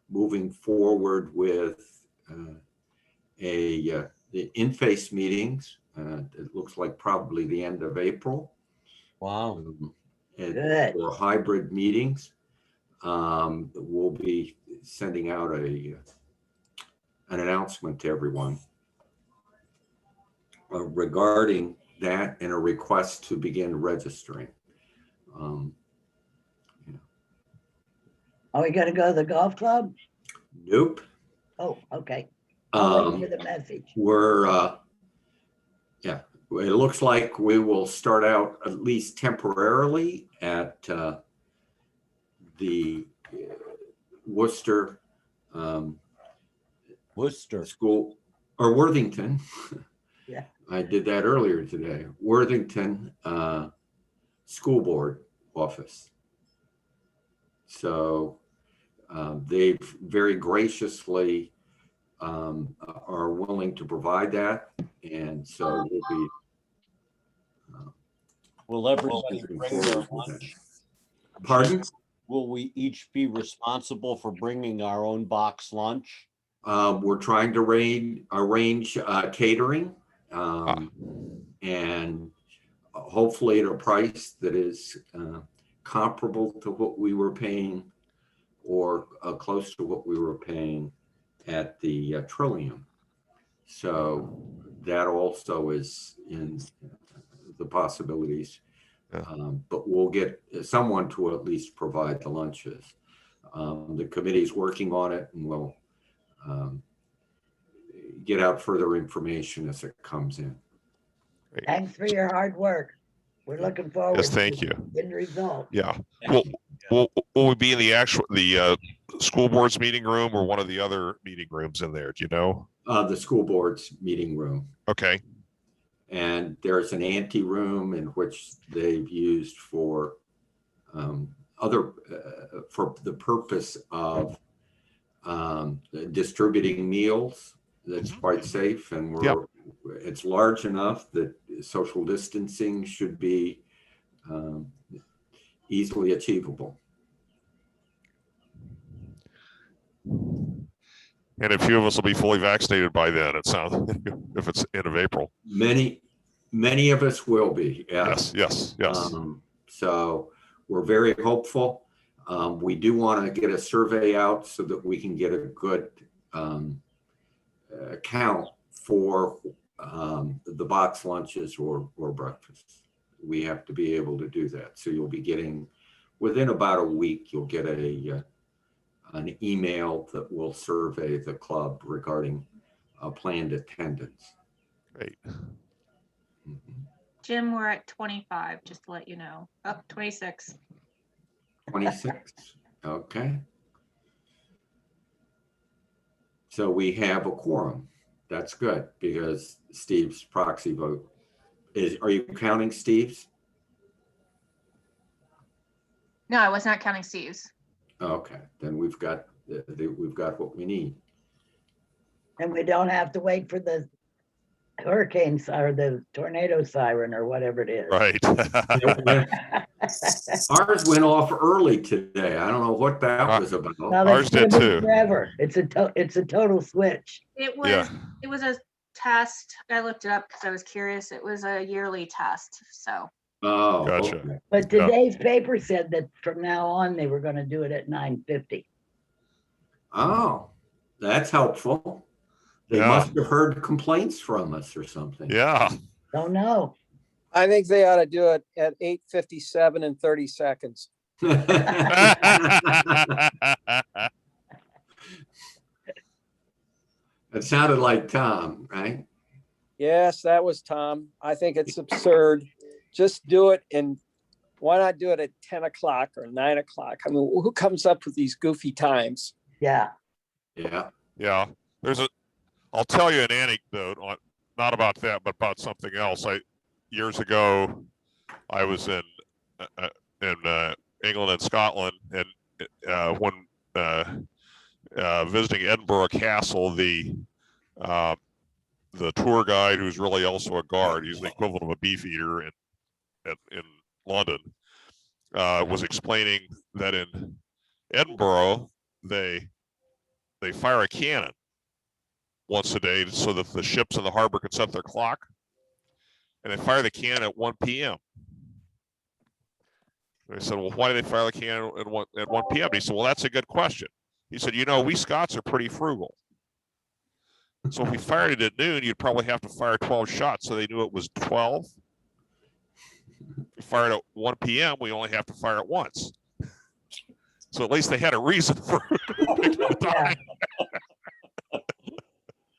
moving forward with the in-face meetings. It looks like probably the end of April. Wow. And for hybrid meetings. We'll be sending out an announcement to everyone regarding that and a request to begin registering. Are we gonna go to the golf club? Nope. Oh, okay. I'll wait for the message. Yeah, it looks like we will start out at least temporarily at the Worcester School or Worthington. Yeah. I did that earlier today. Worthington School Board office. So they've very graciously are willing to provide that, and so we'll be. Will everybody bring their lunch? Pardon? Will we each be responsible for bringing our own box lunch? We're trying to arrange catering, and hopefully at a price that is comparable to what we were paying, or close to what we were paying at the Trillium. So that also is in the possibilities. But we'll get someone to at least provide the lunches. The committee's working on it, and we'll get out further information as it comes in. Great. Thanks for your hard work. We're looking forward. Yes, thank to you. good result. Yeah. Will we be in the school board's meeting room or one of the other meeting rooms in there? Do you know? The school board's meeting room. Okay. And there's an ante room in which they've used for for the purpose of distributing meals. That's quite safe, and it's large enough that social distancing should be easily achievable. And a few of us will be fully vaccinated by then, it sounds, if it's end of April. Many of us will be. Yes. So we're very hopeful. We do want to get a survey out so that we can get a good count for the box lunches or breakfasts. We have to be able to do that. So you'll be getting, within about a week, you'll get an email that will survey the club regarding planned attendance. Great. Jim, we're at 25, just to let you know. Oh, 26. 26. Okay. So we have a quorum. That's good, because Steve's proxy vote are you counting Steve's? No, I was not counting Steve's. Okay, then we've got what we need. And we don't have to wait for the hurricane or the tornado siren or whatever it is. Right. Ours went off early today. I don't know what that was about. Well, Ours did too. Forever. It's a total switch. It was a test. I looked it up because I was curious. It was a yearly test. So. Oh, Gotcha. Okay. But today's paper said that from now on they were going to do it at 9:50. Oh, that's helpful. They must have heard complaints from us or something. Yeah. Don't know. I think they ought to do it at 8:57 and 30 seconds. It sounded like Tom, right? Yes, that was Tom. I think it's absurd. Just do it, and why not do it at 10 o'clock or 9 o'clock? I mean, who comes up with these goofy times? Yeah. Yeah. Yeah. I'll tell you an anecdote on, not about that, but about something else. Years ago, I was in England and Scotland, and when visiting Edinburgh Castle, the tour guide, who's really also a guard, he's the equivalent of a beefeater in London, was explaining that in Edinburgh, they fire a cannon once a day so that the ships in the harbor can set their clock. And they fire the cannon at 1 p.m. They said, well, why do they fire the cannon at 1 p.m.? And he said, well, that's a good question. He said, you know, we Scots are pretty frugal. So if we fired it at noon, you'd probably have to fire 12 shots. So they knew it was 12. If we fired at 1 p.m., we only have to fire it once. So at least they had a reason for the time.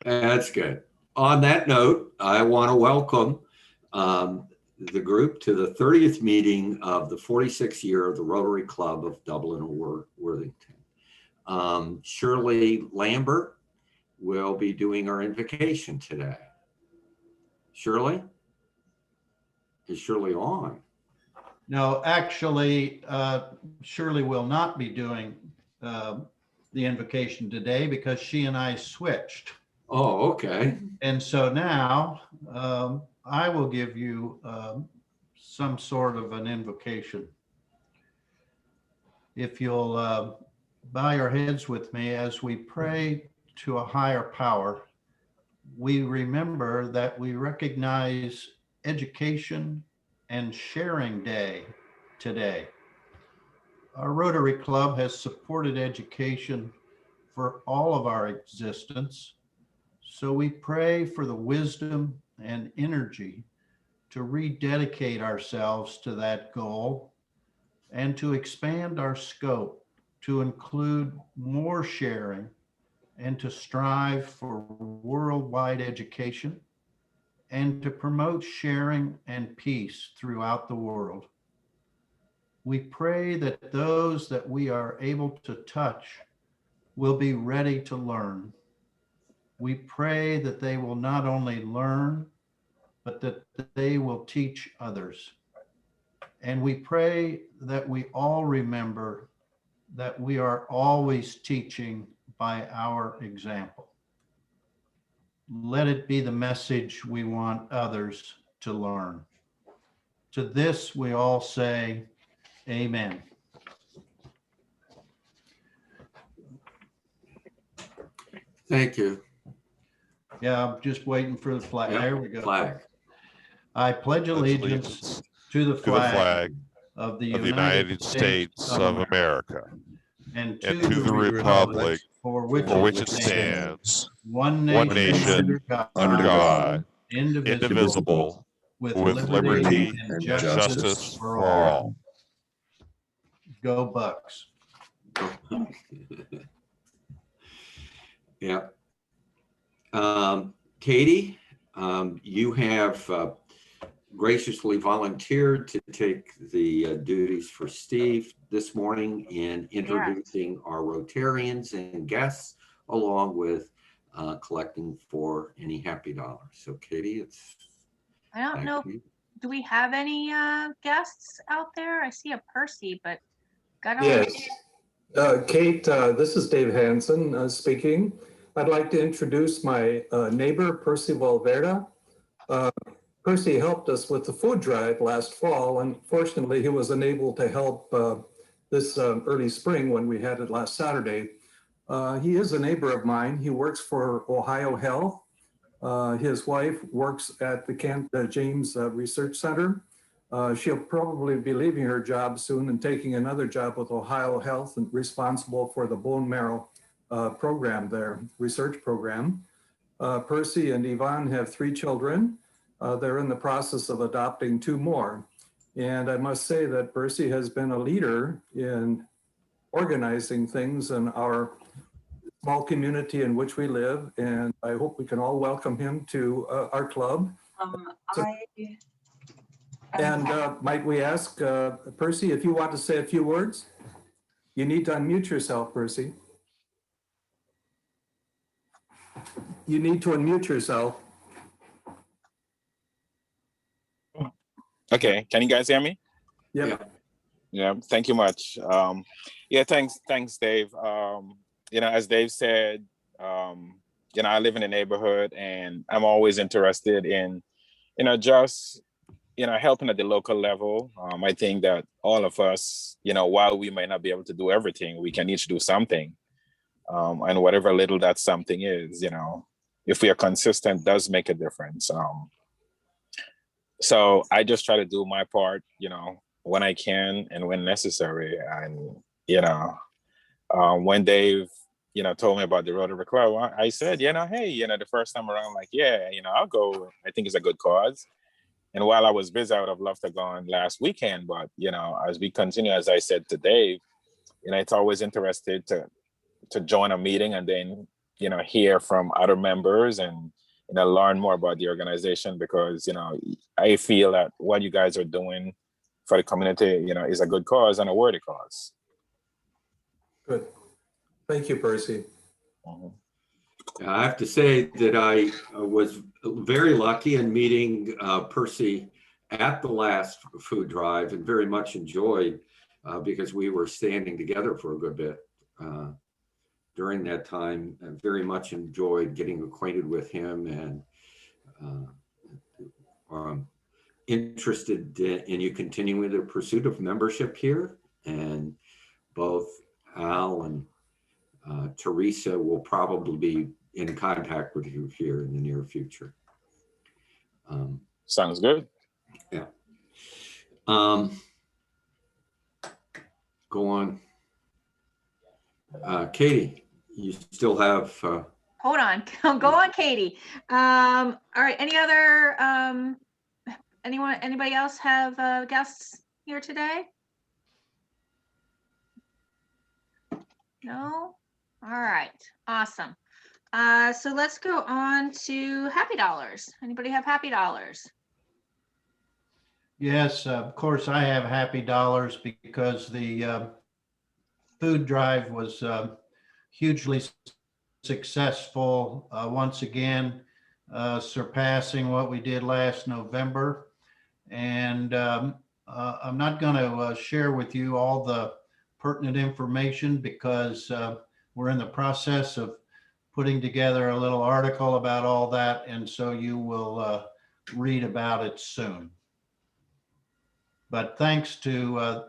That's good. On that note, I want to welcome the group to the 30th meeting of the 46th year of the Rotary Club of Dublin and Worthington. Shirley Lambert will be doing our invocation today. Shirley? Is Shirley on? No, actually, Shirley will not be doing the invocation today because she and I switched. Oh, okay. And so now I will give you some sort of an invocation. If you'll bow your heads with me as we pray to a higher power, we remember that we recognize Education and Sharing Day today. Our Rotary Club has supported education for all of our existence. So we pray for the wisdom and energy to rededicate ourselves to that goal and to expand our scope to include more sharing and to strive for worldwide education and to promote sharing and peace throughout the world. We pray that those that we are able to touch will be ready to learn. We pray that they will not only learn, but that they will teach others. And we pray that we all remember that we are always teaching by our example. Let it be the message we want others to learn. To this, we all say, Amen. Thank you. Yeah, I'm just waiting for the flag. Yep, There we go. flag. I pledge allegiance to the flag of the United States of America and and to the republic for for which it stands, one nation under God, indivisible, with liberty and justice for all. Go Bucks. Yeah. Katie, you have graciously volunteered to take the duties for Steve this morning in introducing our Rotarians and guests, along with collecting for any happy dollars. So Katie, it's I don't know. Do we have any guests out there? I see a Percy, but I don't. Yes. Kate, this is Dave Hansen speaking. I'd like to introduce my neighbor, Percy Valverde. Percy helped us with the food drive last fall. Unfortunately, he was unable to help this early spring when we had it last Saturday. He is a neighbor of mine. He works for Ohio Health. His wife works at the James Research Center. She'll probably be leaving her job soon and taking another job with Ohio Health and responsible for the bone marrow program there, research program. Percy and Yvonne have 3 children. They're in the process of adopting 2 more. And I must say that Percy has been a leader in organizing things in our small community in which we live. And I hope we can all welcome him to our club. Might we ask Percy, if you want to say a few words? You need to unmute yourself, Percy. You need to unmute yourself. Okay, can you guys hear me? Yep. Yeah, thank you much. Yeah, thanks, Dave. As Dave said, I live in a neighborhood and I'm always interested in, just, helping at the local level. I think that all of us, while we might not be able to do everything, we can each do something. And whatever little that something is, if we are consistent, does make a difference. So I just try to do my part, when I can and when necessary. And, when Dave, told me about the Rotary Club, I said, hey, the first time around, like, yeah, I'll go. I think it's a good cause. And while I was busy, I would have loved to have gone last weekend. But, as we continue, as I said to Dave, it's always interested to join a meeting and then, hear from other members and, learn more about the organization, because, I feel that what you guys are doing for the community, is a good cause and a worthy cause. Good. Thank you, Percy. I have to say that I was very lucky in meeting Percy at the last food drive, and very much enjoyed because we were standing together for a good bit during that time. I very much enjoyed getting acquainted with him, and interested in you continuing the pursuit of membership here. And both Al and Teresa will probably be in contact with you here in the near future. Sounds good. Yeah. Go on. Katie, you still have... Hold on, go on, Katie. All right, any other, anybody else have guests here today? No? All right, awesome. So let's go on to Happy Dollars. Anybody have Happy Dollars? Yes, of course, I have Happy Dollars because the food drive was hugely successful, once again, surpassing what we did last November. And I'm not going to share with you all the pertinent information because we're in the process of putting together a little article about all that. And so you will read about it soon. But thanks to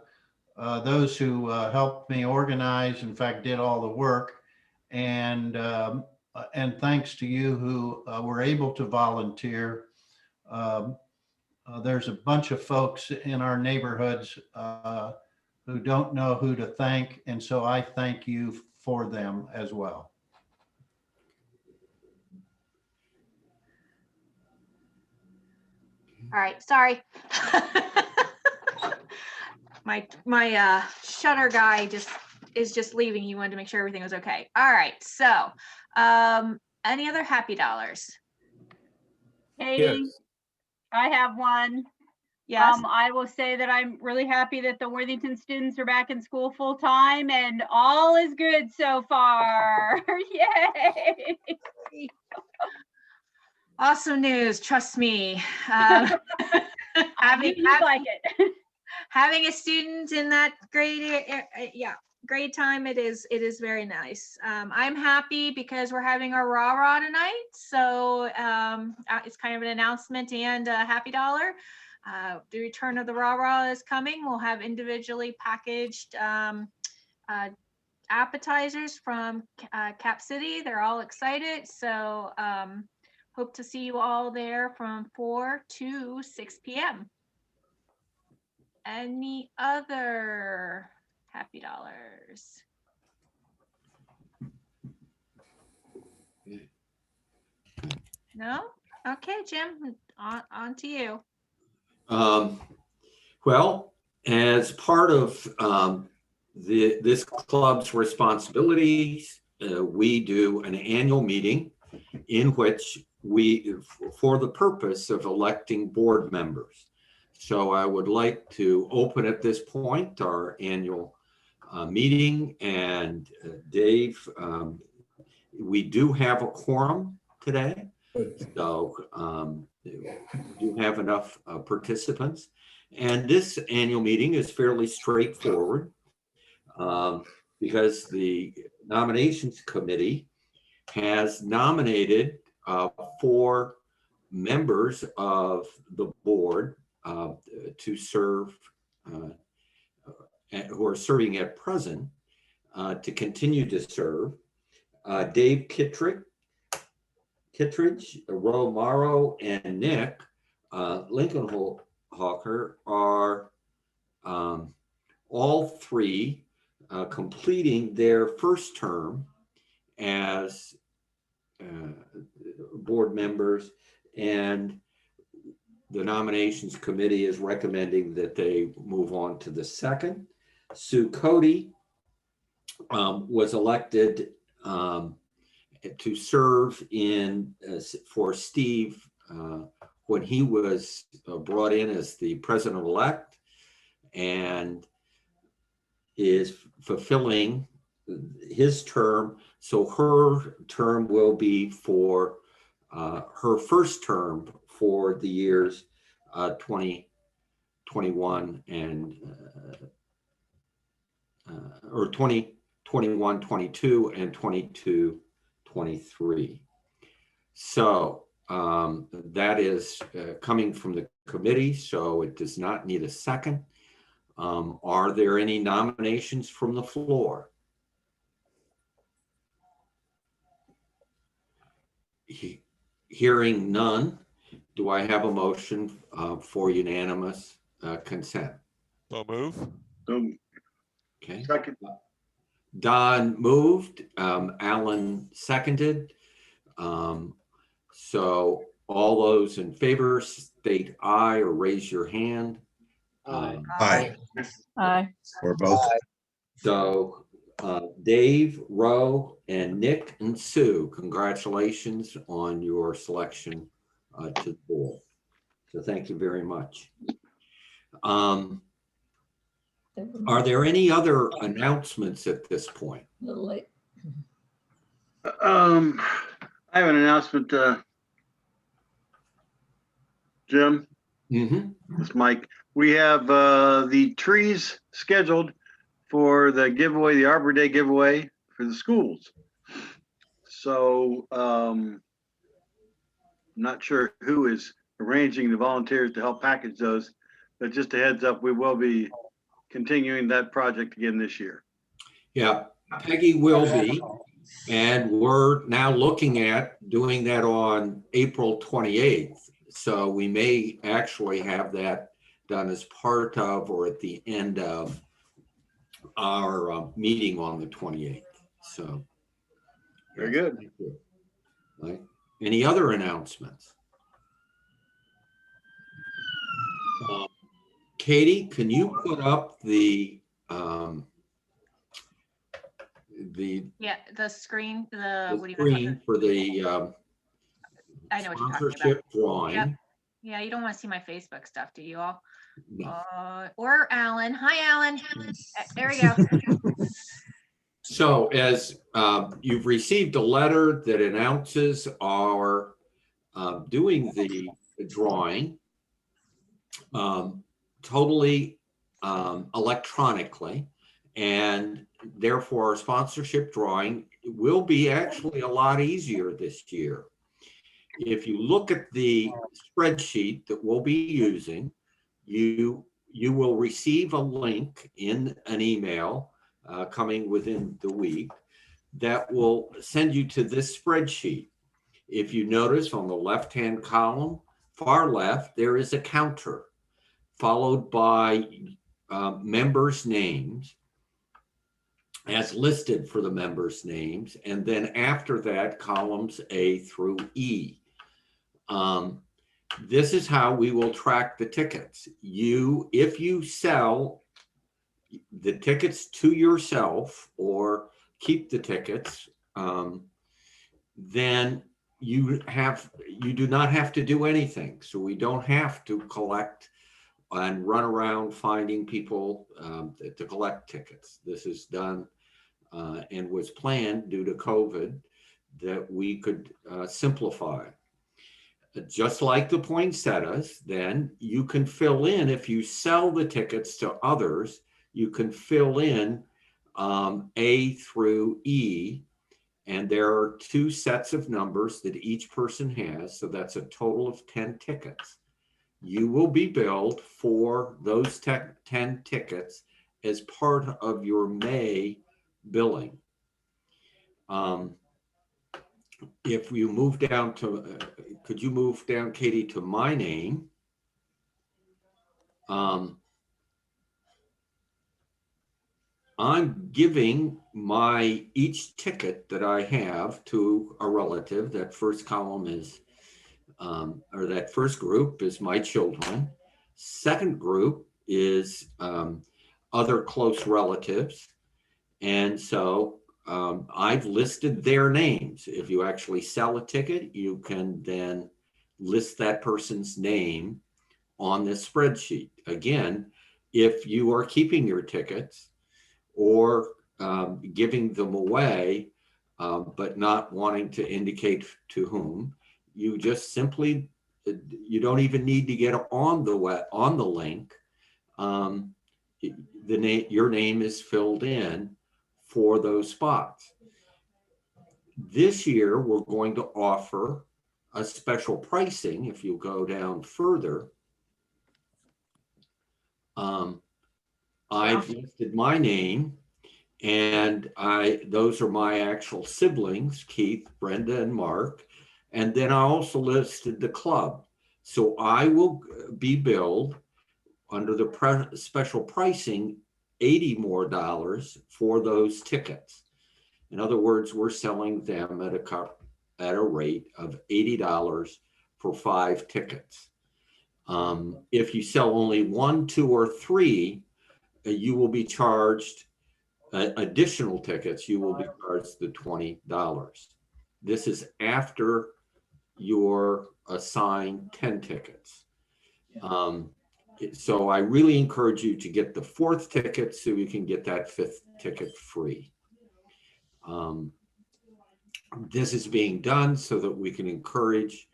those who helped me organize, in fact, did all the work. And thanks to you who were able to volunteer. There's a bunch of folks in our neighborhoods who don't know who to thank. And so I thank you for them as well. All right, sorry. my shutter guy is just leaving. He wanted to make sure everything was okay. All right, so any other Happy Dollars? Katie, Yes. I have one. Yes. I will say that I'm really happy that the Worthington students are back in school full time and all is good so far. Yay! Awesome news, trust me. Having like it. Having a student in that grade, grade time, it is very nice. I'm happy because we're having our rah-rah tonight, so it's kind of an announcement and a Happy Dollar. The return of the rah-rah is coming. We'll have individually packaged appetizers from Cap City. They're all excited, so hope to see you all there from 4 to 6 p.m. Any other Happy Dollars? No? Okay, Jim, on to you. Well, as part of this club's responsibilities, we do an annual meeting in which for the purpose of electing board members. So I would like to open at this point our annual meeting. And Dave, we do have a quorum today. So we do have enough participants. And this annual meeting is fairly straightforward because the nominations committee has nominated 4 members of the board to serve, who are serving at present, to continue to serve. Dave Kittredge, Ro Morrow, and Nick Lincoln Hawker are all three completing their first term as board members, and the nominations committee is recommending that they move on to the second. Sue Cody was elected to serve in for Steve when he was brought in as the president-elect, and is fulfilling his term. So her term will be for her first term for the years 2021 and or 2021, 22 and 22, 23. So that is coming from the committee, so it does not need a second. Are there any nominations from the floor? Hearing none, do I have a motion for unanimous consent? So move. Okay. Second. Don moved, Alan seconded. So all those in favor state aye or raise your hand. Aye. Aye. Or both. So Dave, Ro, and Nick and Sue, congratulations on your selection to the board. So thank you very much. Are there any other announcements at this point? A little late. I have an announcement, Jim. It's Mike. We have the trees scheduled for the giveaway, the Arbor Day giveaway for the schools. So I'm not sure who is arranging the volunteers to help package those, but just a heads up, we will be continuing that project again this year. Yeah, Peggy will be. And we're now looking at doing that on April 28th. So we may actually have that done as part of or at the end of our meeting on the 28th. So. Very good. Right. Any other announcements? Katie, can you put up the Yeah, the screen, what do you screen for the I know what you're talking sponsorship about. drawing? Yep. Yeah, you don't want to see my Facebook stuff, do you all? No. Or Alan. Hi, Alan. There we go. So as you've received a letter that announces our doing the drawing totally electronically, and therefore our sponsorship drawing will be actually a lot easier this year. If you look at the spreadsheet that we'll be using, you will receive a link in an email coming within the week that will send you to this spreadsheet. If you notice on the left-hand column, far left, there is a counter followed by members' names as listed for the members' names. And then after that, columns A through E. This is how we will track the tickets. If you sell the tickets to yourself or keep the tickets, then you do not have to do anything. So we don't have to collect and run around finding people to collect tickets. This is done and was planned due to COVID that we could simplify. Just like the poinsettias, then you can fill in, if you sell the tickets to others, you can fill in A through E, and there are 2 sets of numbers that each person has, so that's a total of 10 tickets. You will be billed for those 10 tickets as part of your May billing. if you move down to, could you move down, Katie, to my name? I'm giving each ticket that I have to a relative. That first column is, or that first group is my children. Second group is other close relatives. And so I've listed their names. If you actually sell a ticket, you can then list that person's name on this spreadsheet. Again, if you are keeping your tickets or giving them away, but not wanting to indicate to whom, you just simply, you don't even need to get on the link. Your name is filled in for those spots. This year, we're going to offer a special pricing. If you go down further, I've listed my name, and those are my actual siblings, Keith, Brenda, and Mark. And then I also listed the club. So I will be billed under the special pricing $80 more for those tickets. In other words, we're selling them at a rate of $80 for 5 tickets. If you sell only 1, 2, or 3, you will be charged additional tickets. You will be charged the $20. This is after your assigned 10 tickets. So I really encourage you to get the 4th ticket so you can get that 5th ticket free. This is being done so that we can encourage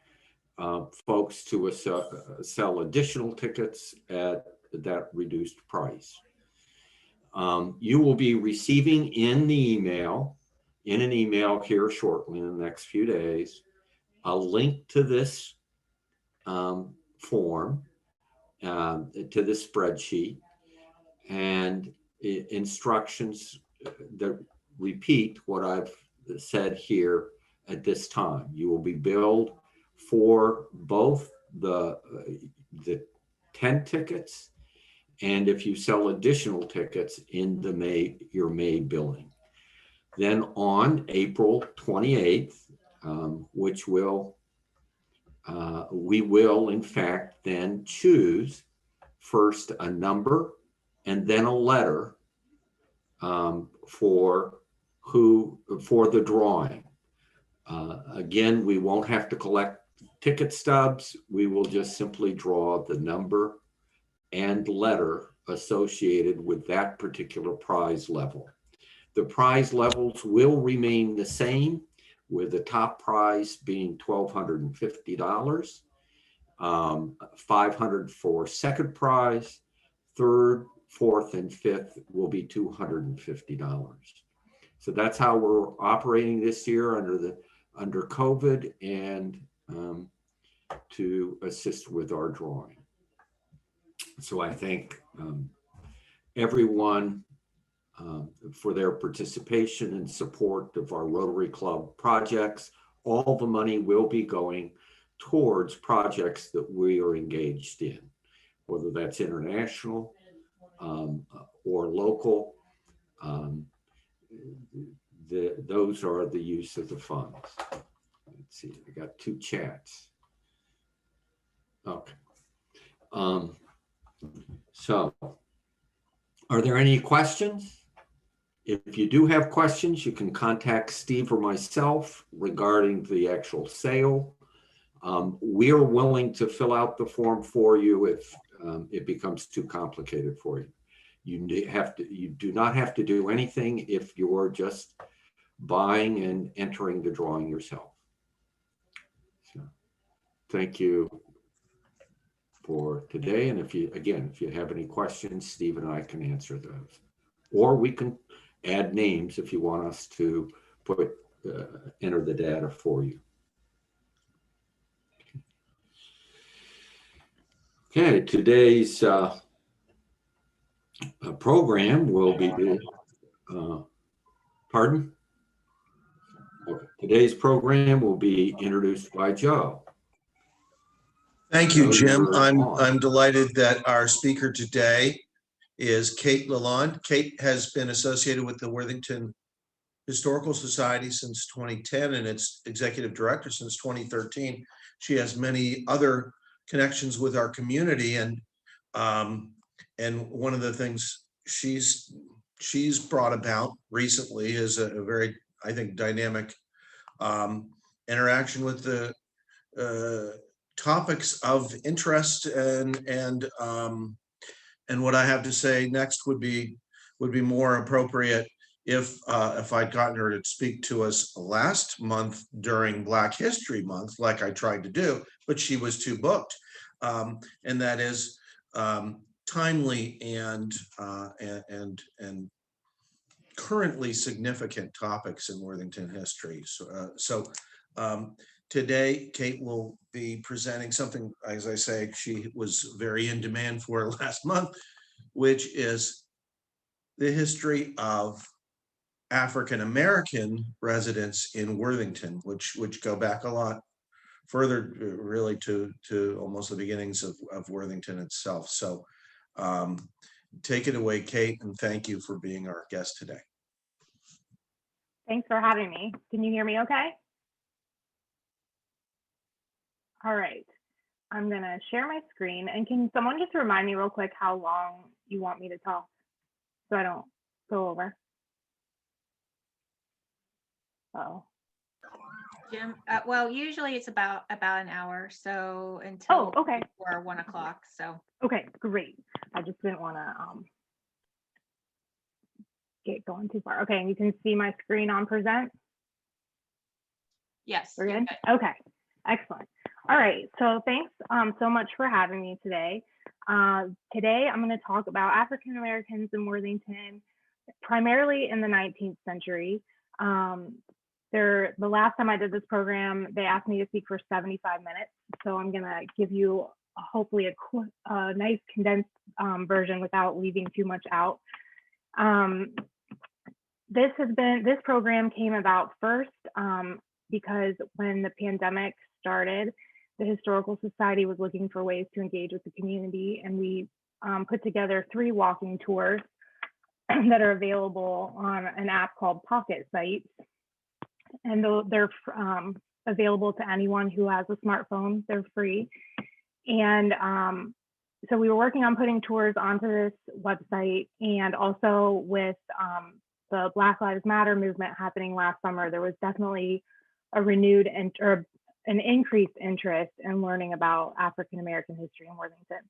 folks to sell additional tickets at that reduced price. You will be receiving in an email here shortly in the next few days, a link to this form, to the spreadsheet, and instructions that repeat what I've said here at this time. You will be billed for both the 10 tickets, and if you sell additional tickets in your May billing. Then on April 28th, which we will in fact then choose first a number and then a letter for the drawing. Again, we won't have to collect ticket stubs. We will just simply draw the number and letter associated with that particular prize level. The prize levels will remain the same, with the top prize being $1,250, $500 for second prize, third, fourth, and fifth will be $250. So that's how we're operating this year under COVID, and to assist with our drawing. So I thank everyone for their participation and support of our Rotary Club projects. All the money will be going towards projects that we are engaged in, whether that's international or local. Those are the use of the funds. Let's see, I got 2 chats. Okay. So, are there any questions? If you do have questions, you can contact Steve or myself regarding the actual sale. We are willing to fill out the form for you if it becomes too complicated for you. You do not have to do anything if you're just buying and entering the drawing yourself. So, thank you for today. And if you have any questions, Steve and I can answer those. Or we can add names if you want us to enter the data for you. Okay, today's program will be pardon? Today's program will be introduced by Joe. Thank you, Joe, Jim. you're I'm on. delighted that our speaker today is Kate LaLonde. Kate has been associated with the Worthington Historical Society since 2010 and its executive director since 2013. She has many other connections with our community, and one of the things she's brought about recently is a very, I think, dynamic interaction with the topics of interest, and what I have to say next would be more appropriate if I'd gotten her to speak to us last month during Black History Month, like I tried to do, but she was too booked. And that is timely and currently significant topics in Worthington history. So today, Kate will be presenting something, as I say, she was very in demand for last month, which is the history of African-American residents in Worthington, which go back a lot further, really to almost the beginnings of Worthington itself. So take it away, Kate, and thank you for being our guest today. Thanks for having me. Can you hear me okay? All right, I'm gonna share my screen, and can someone just remind me real quick how long you want me to talk so I don't go over? Oh. Jim, well, usually it's about an hour, so until okay. Or 1 o'clock. So okay, great. I just didn't want to get going too far. Okay, and you can see my screen on present. yes, We're good. Okay, excellent. All right, so thanks so much for having me today. Today I'm going to talk about African Americans in Worthington, primarily in the 19th century. The last time I did this program, they asked me to speak for 75 minutes. So I'm gonna give you hopefully a nice condensed version without leaving too much out. This program came about first because when the pandemic started, the Historical Society was looking for ways to engage with the community, and we put together 3 walking tours that are available on an app called Pocket Sites. And they're available to anyone who has a smartphone. They're free. And so we were working on putting tours onto this website, and also with the Black Lives Matter movement happening last summer, there was definitely a renewed or an increased interest in learning about African American history in Worthington.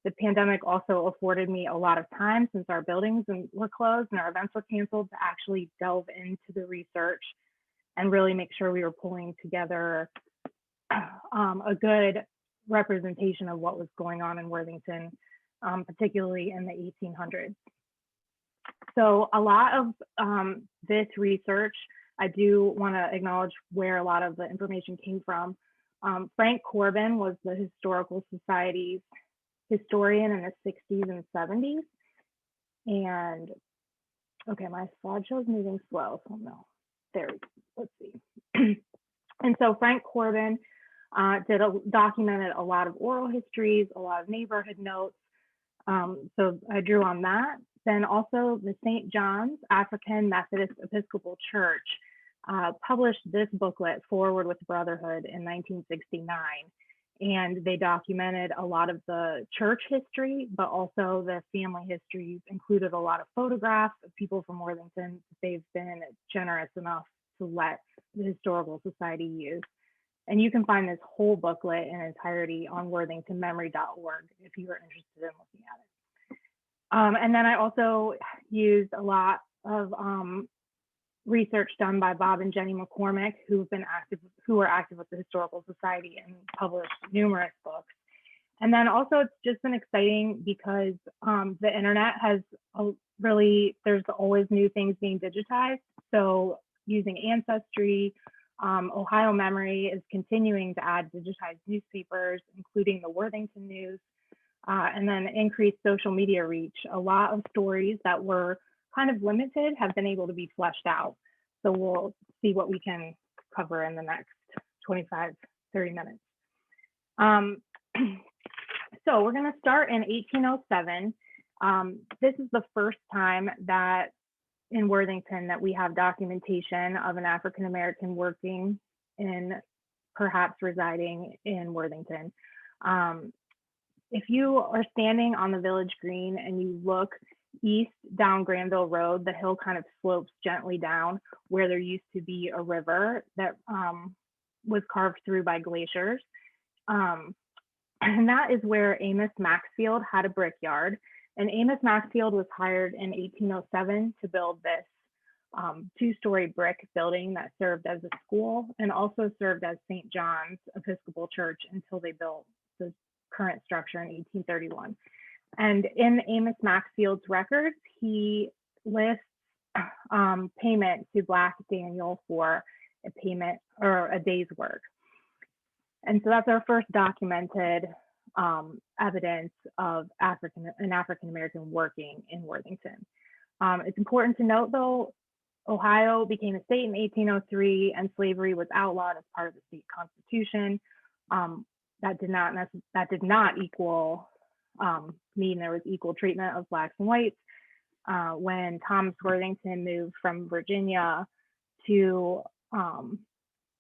The pandemic also afforded me a lot of time, since our buildings were closed and our events were canceled, to actually delve into the research and really make sure we were pulling together a good representation of what was going on in Worthington, particularly in the 1800s. So a lot of this research, I do want to acknowledge where a lot of the information came from. Frank Corbin was the Historical Society's historian in the 60s and 70s. And okay, my slideshow is moving slow, so no. There we go. Let's see. And so Frank Corbin documented a lot of oral histories, a lot of neighborhood notes. So I drew on that. Then also the St. John's African Methodist Episcopal Church published this booklet, Forward with Brotherhood, in 1969. And they documented a lot of the church history, but also the family histories, included a lot of photographs of people from Worthington they've been generous enough to let the Historical Society use. And you can find this whole booklet in entirety on worthingtonmemory.org if you are interested in looking at it. And then I also used a lot of research done by Bob and Jenny McCormick, who are active with the Historical Society and published numerous books. And then also it's just been exciting because the internet has there's always new things being digitized. So using Ancestry, Ohio Memory is continuing to add digitized newspapers, including the Worthington News, and then increased social media reach. A lot of stories that were kind of limited have been able to be fleshed out. So we'll see what we can cover in the next 25, 30 minutes. So we're going to start in 1807. This is the first time that in Worthington that we have documentation of an African-American working in, perhaps residing in Worthington. If you are standing on the village green and you look east down Granville Road, the hill kind of slopes gently down where there used to be a river that was carved through by glaciers. And that is where Amos Maxfield had a brickyard. And Amos Maxfield was hired in 1807 to build this 2-story brick building that served as a school and also served as St. John's Episcopal Church until they built the current structure in 1831. And in Amos Maxfield's records, he lists payment to Black Daniel for a payment or a day's work. And so that's our first documented evidence of an African-American working in Worthington. It's important to note, though, Ohio became a state in 1803 and slavery was outlawed as part of the state constitution. That did not equal mean there was equal treatment of Blacks and whites. When Thomas Worthington moved from Virginia to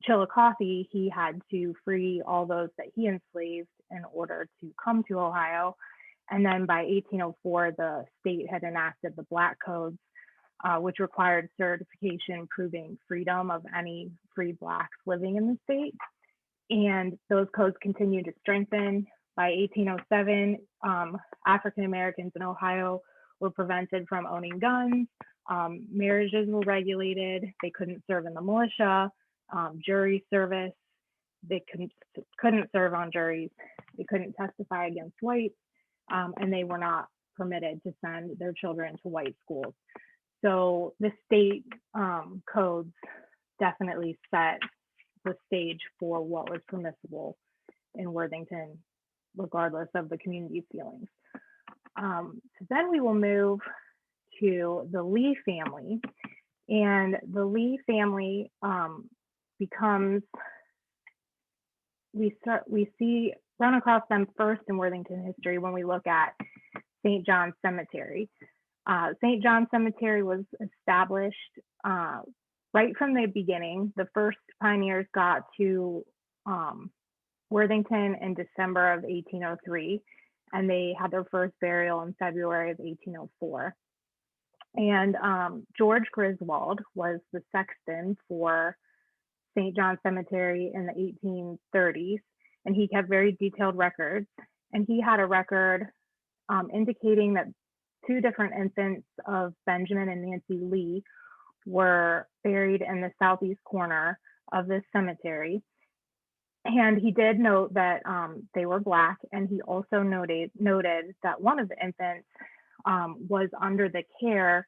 Chillicothe, he had to free all those that he enslaved in order to come to Ohio. And then by 1804, the state had enacted the Black Codes, which required certification proving freedom of any free Blacks living in the state. And those codes continued to strengthen. By 1807, African Americans in Ohio were prevented from owning guns. Marriages were regulated. They couldn't serve in the militia, jury service. They couldn't serve on juries. They couldn't testify against whites, and they were not permitted to send their children to white schools. So the state codes definitely set the stage for what was permissible in Worthington, regardless of the community's feelings. So then we will move to the Lee family, and the Lee family becomes, we run across them first in Worthington history when we look at St. John's Cemetery. St. John's Cemetery was established right from the beginning. The first pioneers got to Worthington in December of 1803, and they had their first burial in February of 1804. And George Griswold was the sexton for St. John's Cemetery in the 1830s, and he kept very detailed records. And he had a record indicating that 2 different infants of Benjamin and Nancy Lee were buried in the southeast corner of this cemetery. And he did note that they were Black, and he also noted that one of the infants was under the care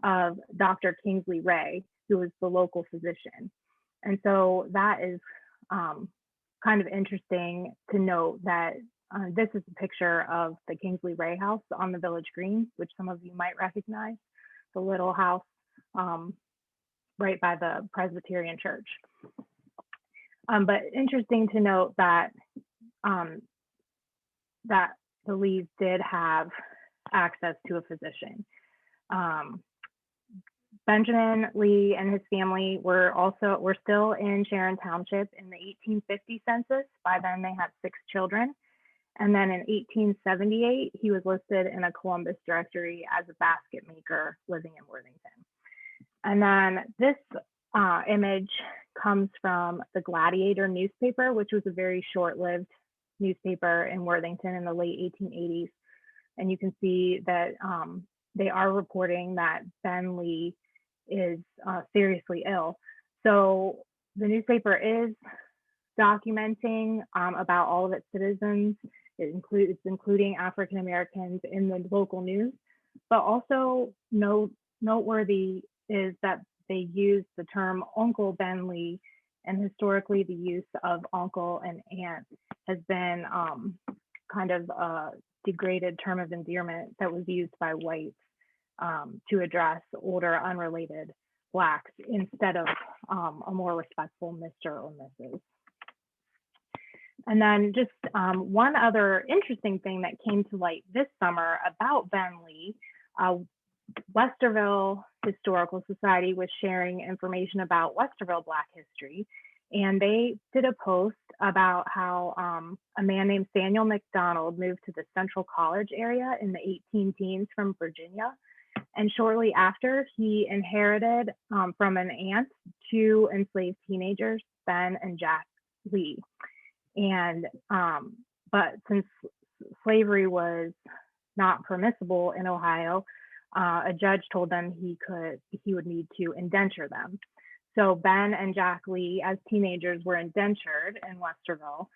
of Dr. Kingsley Ray, who was the local physician. And so that is kind of interesting to note that this is a picture of the Kingsley Ray house on the village green, which some of you might recognize, the little house right by the Presbyterian church. But interesting to note that that the Lees did have access to a physician. Benjamin Lee and his family were still in Sharon Township in the 1850 census. By then they had 6 children. And then in 1878, he was listed in a Columbus directory as a basket maker living in Worthington. And then this image comes from the Gladiator newspaper, which was a very short-lived newspaper in Worthington in the late 1880s. And you can see that they are reporting that Ben Lee is seriously ill. So the newspaper is documenting about all of its citizens. It's including African Americans in the local news, but also noteworthy is that they use the term Uncle Ben Lee, and historically the use of uncle and aunt has been kind of a degraded term of endearment that was used by whites to address older unrelated Blacks instead of a more respectful Mr. or Mrs. And then just one other interesting thing that came to light this summer about Ben Lee, Westerville Historical Society was sharing information about Westerville Black history. And they did a post about how a man named Samuel McDonald moved to the Central College area in the 18 teens from Virginia. And shortly after, he inherited from an aunt 2 enslaved teenagers, Ben and Jack Lee. And but since slavery was not permissible in Ohio, a judge told them he would need to indenture them. So Ben and Jack Lee, as teenagers, were indentured in Westerville,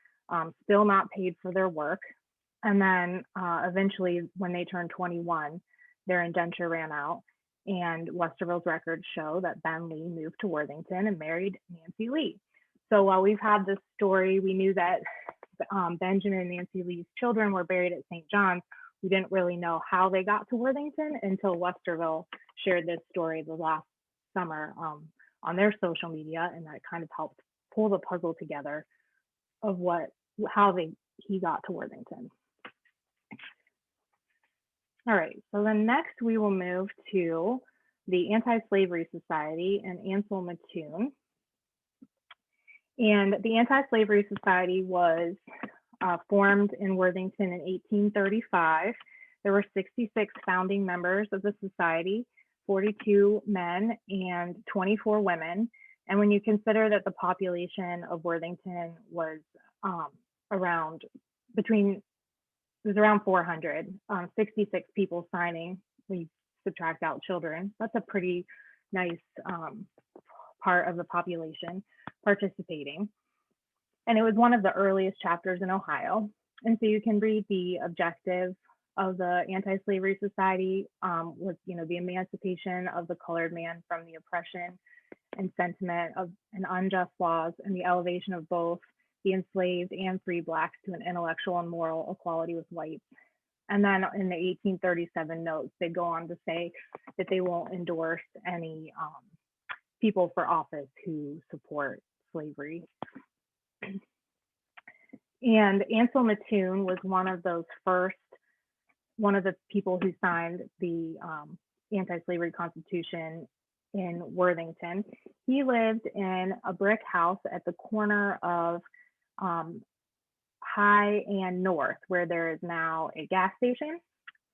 still not paid for their work. And then eventually, when they turned 21, their indenture ran out. And Westerville's records show that Ben Lee moved to Worthington and married Nancy Lee. So while we've had this story, we knew that Benjamin and Nancy Lee's children were buried at St. John's. We didn't really know how they got to Worthington until Westerville shared this story the last summer on their social media, and that kind of helped pull the puzzle together of how he got to Worthington. All right, so then next we will move to the Anti-Slavery Society and Ansel Mattoon. And the Anti-Slavery Society was formed in Worthington in 1835. There were 66 founding members of the society, 42 men and 24 women. And when you consider that the population of Worthington was around 400, 66 people signing, we subtract out children. That's a pretty nice part of the population participating. And it was one of the earliest chapters in Ohio. And so you can read the objective of the Anti-Slavery Society was, the emancipation of the colored man from the oppression and sentiment of an unjust laws and the elevation of both the enslaved and free Blacks to an intellectual and moral equality with whites. And then in the 1837 notes, they go on to say that they won't endorse any people for office who support slavery. And Ansel Mattoon was one of the people who signed the anti-slavery constitution in Worthington. He lived in a brick house at the corner of High and North, where there is now a gas station.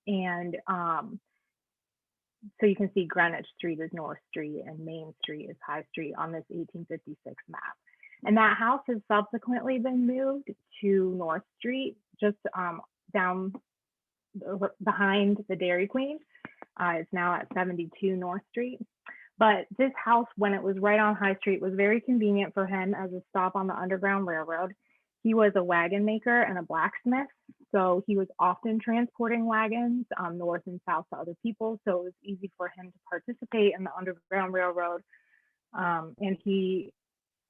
And so you can see Greenwich Street is North Street and Main Street is High Street on this 1856 map. And that house has subsequently been moved to North Street, just down behind the Dairy Queen. It's now at 72 North Street. But this house, when it was right on High Street, was very convenient for him as a stop on the Underground Railroad. He was a wagon maker and a blacksmith, so he was often transporting wagons north and south to other people, so it was easy for him to participate in the Underground Railroad. And he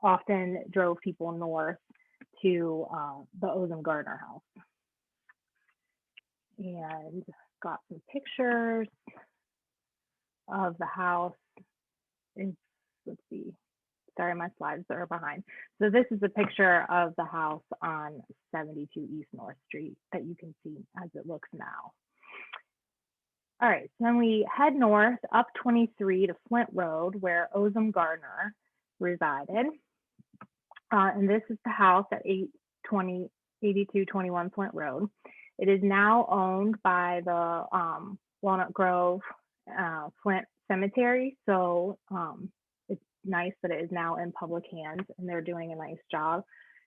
often drove people north to the Ozum Gardner house. And got some pictures of the house. Let's see, sorry, my slides are behind. So this is a picture of the house on 72 East North Street that you can see as it looks now. All right, so then we head north up 23 to Flint Road, where Ozum Gardner resided. And this is the house at 8221 Flint Road. It is now owned by the Walnut Grove Flint Cemetery. So it's nice that it is now in public hands, and they're doing a nice job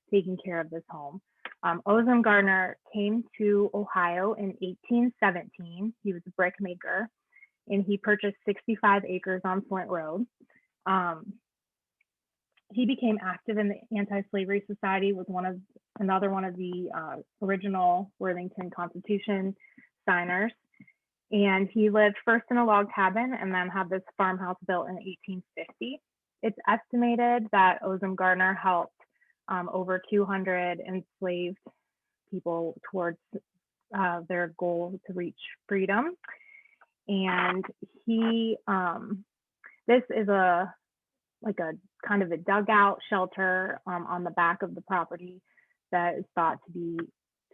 taking care of this home. Ozum Gardner came to Ohio in 1817. He was a brick maker, and he purchased 65 acres on Flint Road. He became active in the Anti-Slavery Society, was another one of the original Worthington Constitution signers. And he lived first in a log cabin and then had this farmhouse built in 1850. It's estimated that Ozum Gardner helped over 200 enslaved people towards their goal to reach freedom. And This is a kind of a dugout shelter on the back of the property that is thought to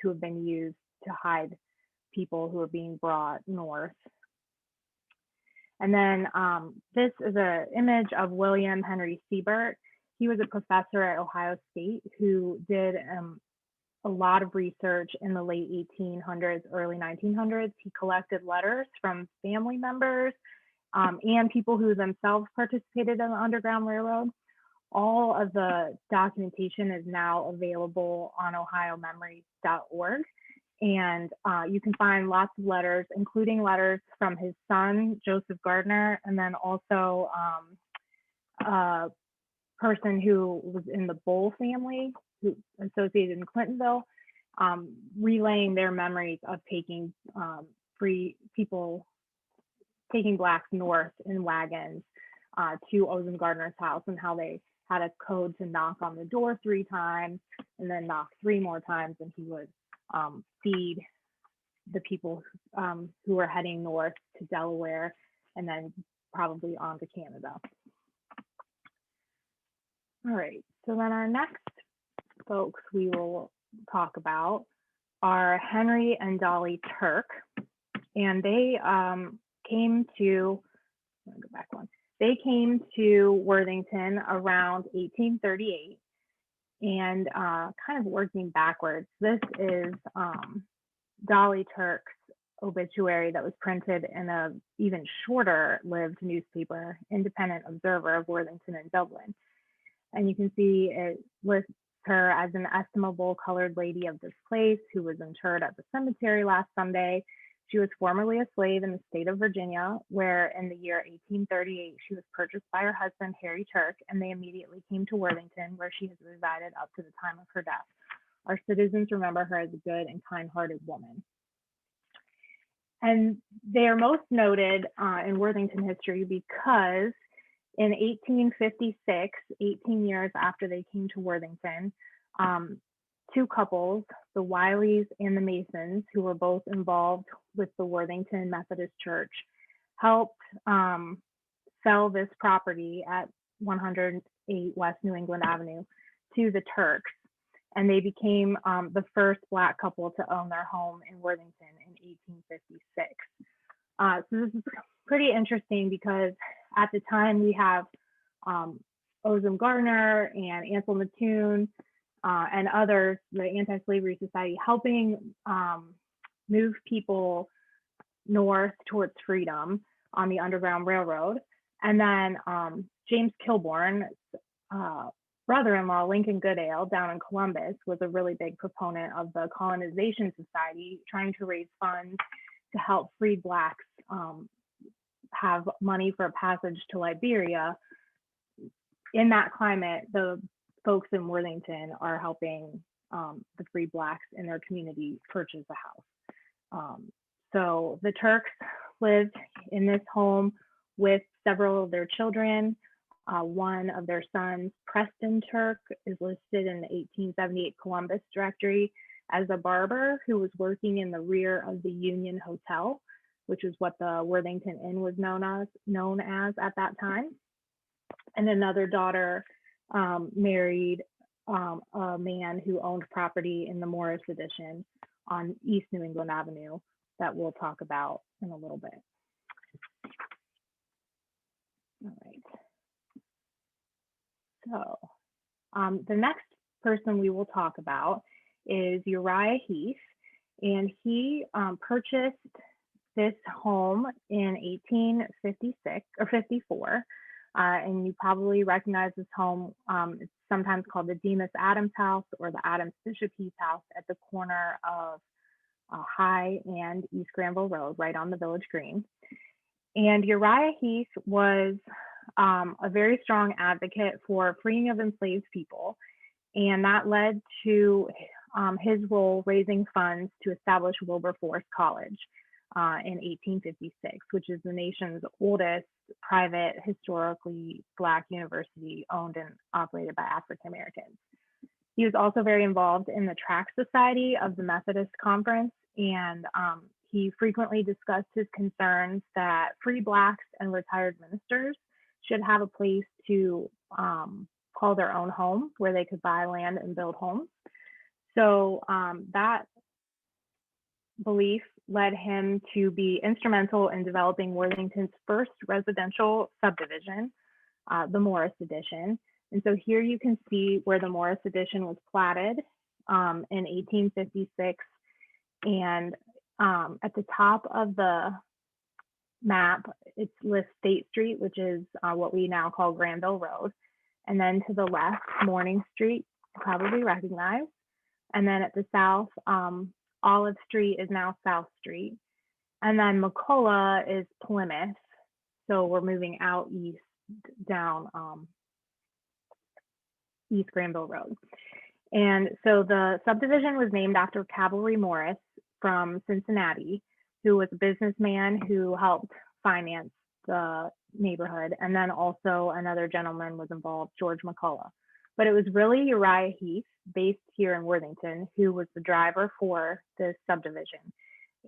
have been used to hide people who are being brought north. And then this is an image of William Henry Siebert. He was a professor at Ohio State who did a lot of research in the late 1800s, early 1900s. He collected letters from family members and people who themselves participated in the Underground Railroad. All of the documentation is now available on ohiomemories.org. And you can find lots of letters, including letters from his son, Joseph Gardner, and then also a person who was in the Bull family, who associated in Clintonville, relaying their memories of taking taking blacks north in wagons to Ozem Gardner's house, and how they had a code to knock on the door 3 times and then knock 3 more times, and he would feed the people who were heading north to Delaware and then probably on to Canada. All right, so then our next folks we will talk about are Henry and Dolly Turk, and they came to, they came to Worthington around 1838, and kind of working backwards, this is Dolly Turk's obituary that was printed in a even shorter lived newspaper, Independent Observer of Worthington and Dublin. And you can see it lists her as an estimable colored lady of this place who was interred at the cemetery last Sunday. She was formerly a slave in the state of Virginia, where in the year 1838, she was purchased by her husband, Harry Turk, and they immediately came to Worthington, where she has resided up to the time of her death. Our citizens remember her as a good and kind-hearted woman. And they are most noted in Worthington history because in 1856, 18 years after they came to Worthington, 2 couples, the Wileys and the Masons, who were both involved with the Worthington Methodist Church, helped sell this property at 108 West New England Avenue to the Turks. And they became the first Black couple to own their home in Worthington in 1856. So this is pretty interesting because at the time we have Ozem Gardner and Ansel Mattoon and others, the Anti-Slavery Society, helping move people north towards freedom on the Underground Railroad. And then James Kilbourne, brother-in-law, Lincoln Goodale, down in Columbus, was a really big proponent of the Colonization Society, trying to raise funds to help freed Blacks have money for a passage to Liberia. In that climate, the folks in Worthington are helping the free Blacks in their community purchase a house. So the Turks lived in this home with several of their children. One of their sons, Preston Turk, is listed in the 1878 Columbus directory as a barber who was working in the rear of the Union Hotel, which is what the Worthington Inn was known as at that time. And another daughter married a man who owned property in the Morris Addition on East New England Avenue that we'll talk about in a little bit. All right. So the next person we will talk about is Uriah Heath, and he purchased this home in 1856 or 54. And you probably recognize this home. It's sometimes called the Demas Adams House or the Adams Bishop Heath House at the corner of High and East Granville Road, right on the Village Green. And Uriah Heath was a very strong advocate for freeing of enslaved people. And that led to his role raising funds to establish Wilberforce College in 1856, which is the nation's oldest private, historically Black university owned and operated by African Americans. He was also very involved in the Tract Society of the Methodist Conference, and he frequently discussed his concerns that free Blacks and retired ministers should have a place to call their own home where they could buy land and build homes. So that belief led him to be instrumental in developing Worthington's first residential subdivision, the Morris Edition. And so here you can see where the Morris Edition was platted in 1856. And at the top of the map, it lists State Street, which is what we now call Granville Road. And then to the left, Morning Street, probably recognize. And then at the south, Olive Street is now South Street. And then McCullough is Plymouth. So we're moving out east down East Granville Road. And so the subdivision was named after Cavalry Morris from Cincinnati, who was a businessman who helped finance the neighborhood. And then also another gentleman was involved, George McCullough. But it was really Uriah Heath, based here in Worthington, who was the driver for this subdivision.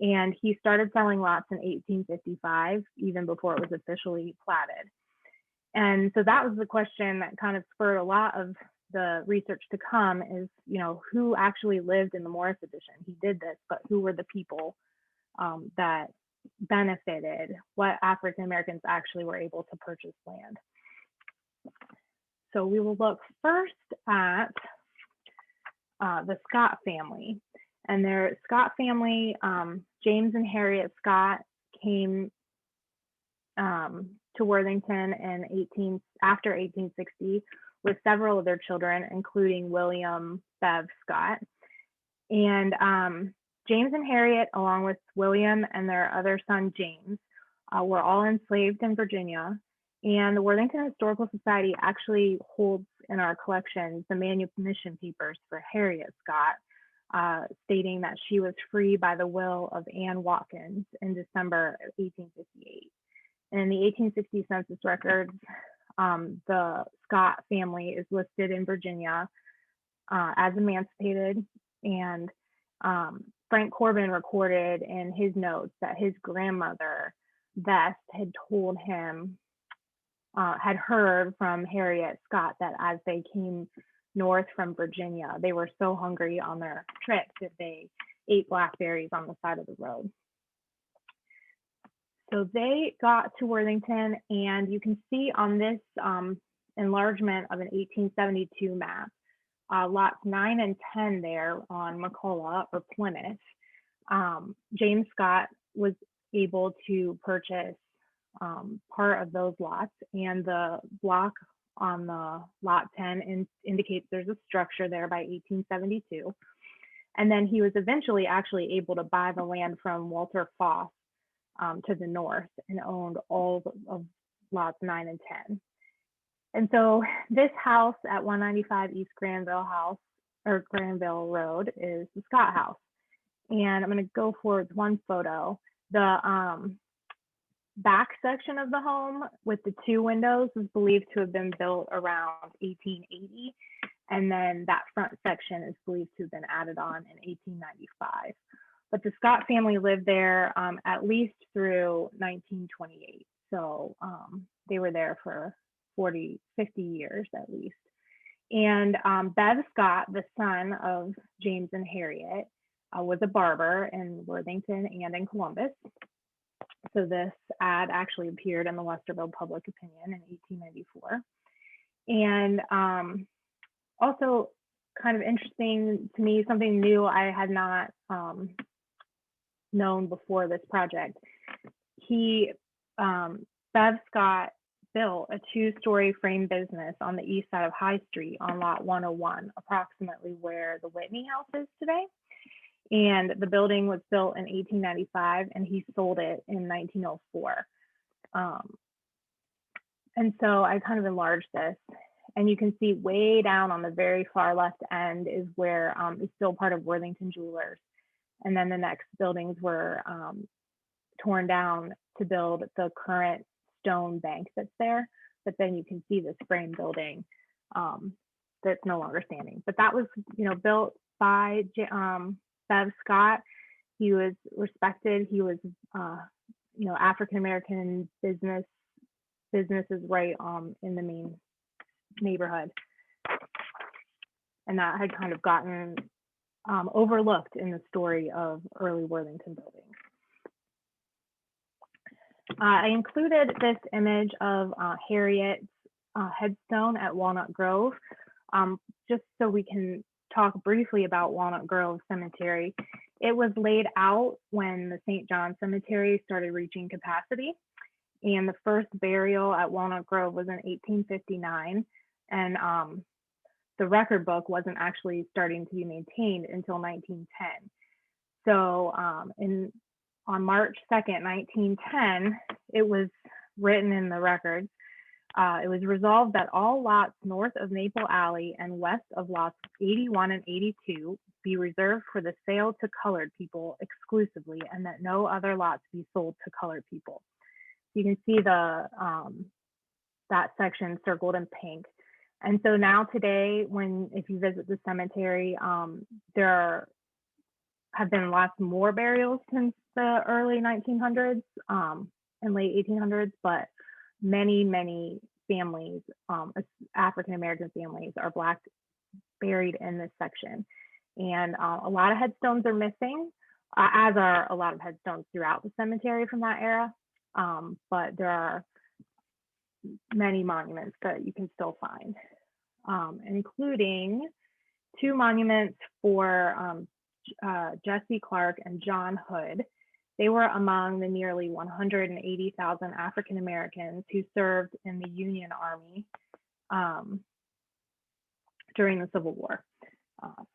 And he started selling lots in 1855, even before it was officially platted. And so that was the question that kind of spurred a lot of the research to come is, who actually lived in the Morris Edition? He did this, but who were the people that benefited? What African Americans actually were able to purchase land? So we will look first at the Scott family. And their Scott family, James and Harriet Scott, came to Worthington after 1860 with several of their children, including William Bev Scott. And James and Harriet, along with William and their other son, James, were all enslaved in Virginia. And the Worthington Historical Society actually holds in our collections the manumission papers for Harriet Scott, stating that she was free by the will of Anne Watkins in December of 1858. And in the 1860 census records, the Scott family is listed in Virginia as emancipated. And Frank Corbin recorded in his notes that his grandmother, Beth, had told him, had heard from Harriet Scott that as they came north from Virginia, they were so hungry on their trip that they ate blackberries on the side of the road. So they got to Worthington, and you can see on this enlargement of an 1872 map, lots 9 and 10 there on McCullough or Plymouth. James Scott was able to purchase part of those lots, and the block on the lot 10 indicates there's a structure there by 1872. And then he was eventually actually able to buy the land from Walter Foss to the north and owned all of lots 9 and 10. And so this house at 195 East Granville Road is the Scott house. And I'm going to go forward with one photo. The back section of the home with the 2 windows is believed to have been built around 1880. And then that front section is believed to have been added on in 1895. But the Scott family lived there at least through 1928. So they were there for 50 years at least. And Bev Scott, the son of James and Harriet, was a barber in Worthington and in Columbus. So this ad actually appeared in the Westerville Public Opinion in 1894. And also kind of interesting to me, something new I had not known before this project. Bev Scott built a 2-story frame business on the east side of High Street on lot 101, approximately where the Whitney House is today. And the building was built in 1895 and he sold it in 1904. And so I kind of enlarged this, and you can see way down on the very far left end is where it's still part of Worthington Jewelers. And then the next buildings were torn down to build the current stone bank that's there. But then you can see this frame building that's no longer standing. But that was, built by Bev Scott. He was respected. He was, African-American business business is right in the main neighborhood. And that had kind of gotten overlooked in the story of early Worthington buildings. I included this image of Harriet's headstone at Walnut Grove, just so we can talk briefly about Walnut Grove Cemetery. It was laid out when the St. John Cemetery started reaching capacity, and the first burial at Walnut Grove was in 1859, and the record book wasn't actually starting to be maintained until 1910. So on March 2nd, 1910, it was written in the records. It was resolved that all lots north of Maple Alley and west of lots 81 and 82 be reserved for the sale to colored people exclusively, and that no other lots be sold to colored people. You can see the that section circled in pink. And so now today, if you visit the cemetery, there have been lots more burials since the early 1900s and late 1800s, but many families, African-American families, are Black buried in this section. And a lot of headstones are missing, as are a lot of headstones throughout the cemetery from that era. But there are many monuments that you can still find, including 2 monuments for Jesse Clark and John Hood. They were among the nearly 180,000 African Americans who served in the Union Army during the Civil War.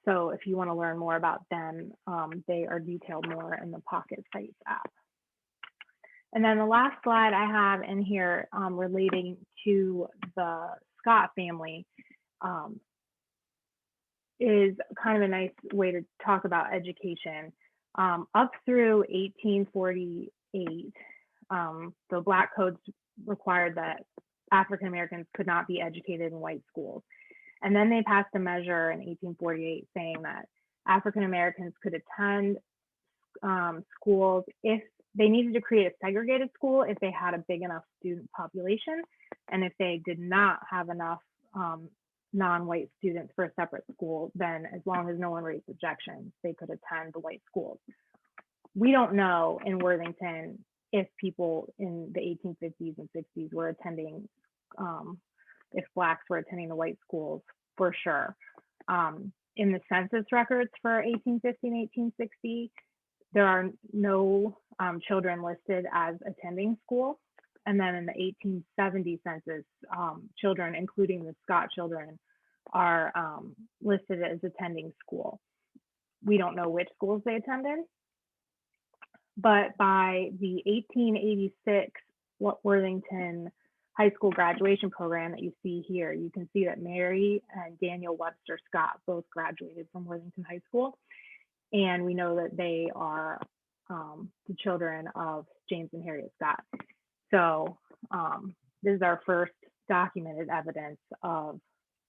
So if you want to learn more about them, they are detailed more in the Pocket Sites app. And then the last slide I have in here relating to the Scott family is kind of a nice way to talk about education. Up through 1848, the Black codes required that African Americans could not be educated in white schools. And then they passed a measure in 1848 saying that African Americans could attend schools if they needed to create a segregated school if they had a big enough student population, and if they did not have enough non-white students for a separate school, then as long as no one raised objections, they could attend the white schools. We don't know in Worthington if people in the 1850s and 60s were attending, if Blacks were attending the white schools for sure. In the census records for 1850 and 1860, there are no children listed as attending school. And then in the 1870 census, children, including the Scott children, are listed as attending school. We don't know which schools they attended, but by the 1886 Worthington High School graduation program that you see here, you can see that Mary and Daniel Webster Scott both graduated from Worthington High School. And we know that they are the children of James and Harriet Scott. So this is our first documented evidence of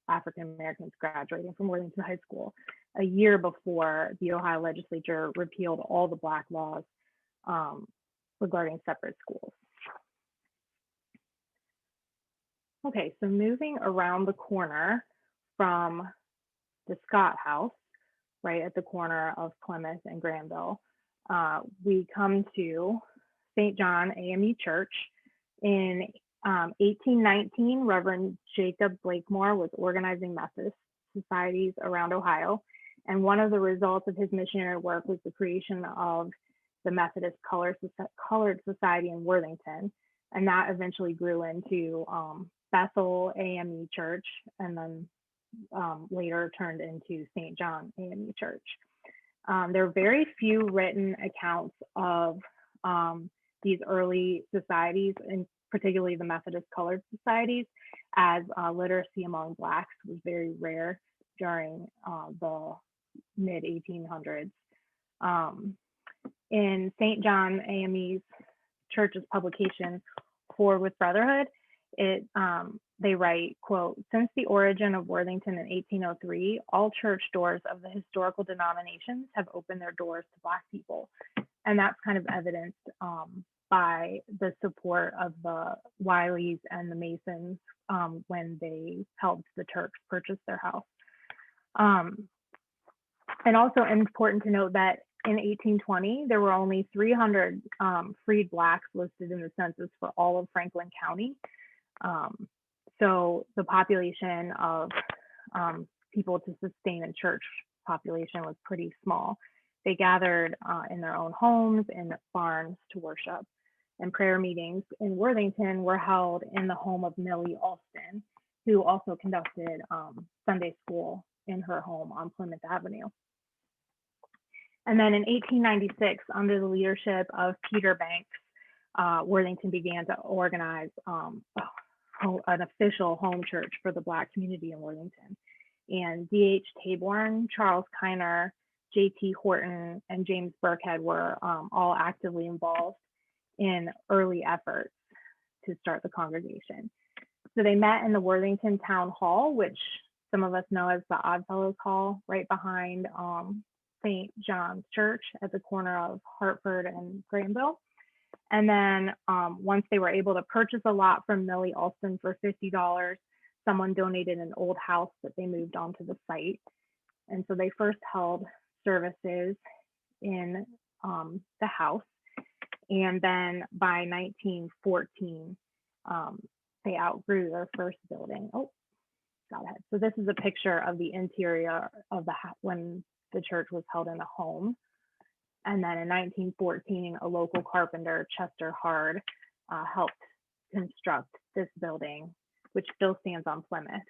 African Americans graduating from Worthington High School, a year before the Ohio legislature repealed all the Black laws regarding separate schools. Okay, so moving around the corner from the Scott House, right at the corner of Plymouth and Granville, we come to St. John AME Church. In 1819, Reverend Jacob Blakemore was organizing Methodist societies around Ohio, and one of the results of his missionary work was the creation of the Methodist Colored Society in Worthington, and that eventually grew into Bethel AME Church, and then later turned into St. John AME Church. There are very few written accounts of these early societies, and particularly the Methodist Colored Societies, as literacy among Blacks was very rare during the mid-1800s. In St. John AME's Church's publication, Forward with Brotherhood, they write, quote, "Since the origin of Worthington in 1803, all church doors of the historical denominations have opened their doors to Black people." And that's kind of evidenced by the support of the Wileys and the Masons when they helped the Turks purchase their house. And also important to note that in 1820, there were only 300 freed Blacks listed in the census for all of Franklin County. So the population of people to sustain a church population was pretty small. They gathered in their own homes and barns to worship. And prayer meetings in Worthington were held in the home of Millie Alston, who also conducted Sunday school in her home on Plymouth Avenue. And then in 1896, under the leadership of Peter Banks, Worthington began to organize an official home church for the Black community in Worthington. And D.H. Taborn, Charles Kiner, J.T. Horton, and James Burkhead were all actively involved in early efforts to start the congregation. So they met in the Worthington Town Hall, which some of us know as the Oddfellows Hall, right behind St. John's Church at the corner of Hartford and Granville. And then once they were able to purchase a lot from Millie Alston for $50, someone donated an old house that they moved onto the site. And so they first held services in the house. And then by 1914, they outgrew their first building. Oh, got ahead. So this is a picture of the interior of the house when the church was held in a home. And then in 1914, a local carpenter, Chester Hard, helped construct this building, which still stands on Plymouth.